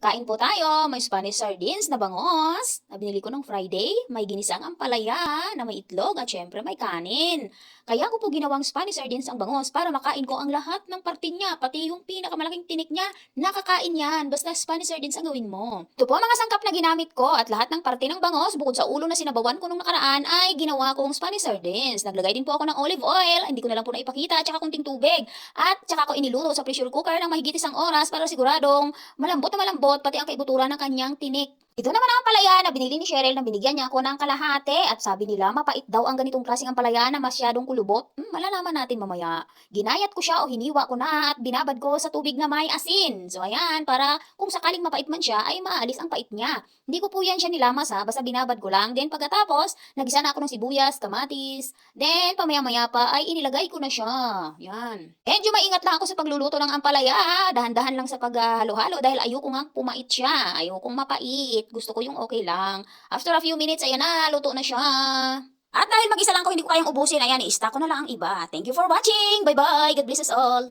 Kain po tayo, may Spanish sardines na bangos na binili ko nung Friday, may ginisang ampalaya na may itlog at syempre may kanin. Kaya ko po ginawang Spanish sardines ang bangos para makain ko ang lahat ng parte niya, pati yung pinakamalaking tinik niya, nakakain yan, basta Spanish sardines ang gawin mo. Ito po ang mga sangkap na ginamit ko at lahat ng parte ng bangos bukod sa ulo na sinabawan ko nung nakaraan ay ginawa kong Spanish sardines. Naglagay din po ako ng olive oil, hindi ko na lang po naipakita, at saka kunting tubig. At saka ko iniluto sa pressure cooker ng mahigit 1 oras para siguradong malambot na malambot, pati ang kaibuturan ng kanyang tinik. Ito naman ang ampalaya na binili ni Cheryl na binigyan niya ako ng kalahati at sabi nila mapait daw ang ganitong klaseng ampalaya na masyadong kulubot. Malalaman natin mamaya. Ginayat ko siya o hiniwa ko na at binabad ko sa tubig na may asin. So ayan, para kung sakaling mapait man siya ay maalis ang pait niya. Hindi ko po yan siya nilamas ha, basta binabad ko lang. Then pagkatapos, nagisa na ako ng sibuyas, kamatis. Then pamaya-maya pa ay inilagay ko na siya. Yan. Medyo maingat lang ako sa pagluluto ng ampalaya ha. Dahan-dahan lang sa paghalo-halo dahil ayoko nga pumait siya. Ayokong mapait. Gusto ko yung okay lang. After a few minutes, ayan na, luto na siya. At dahil mag-isa lang ko, hindi ko kayang ubusin, ayan, i-stack ko na lang ang iba. Thank you for watching. Bye-bye. God bless us all.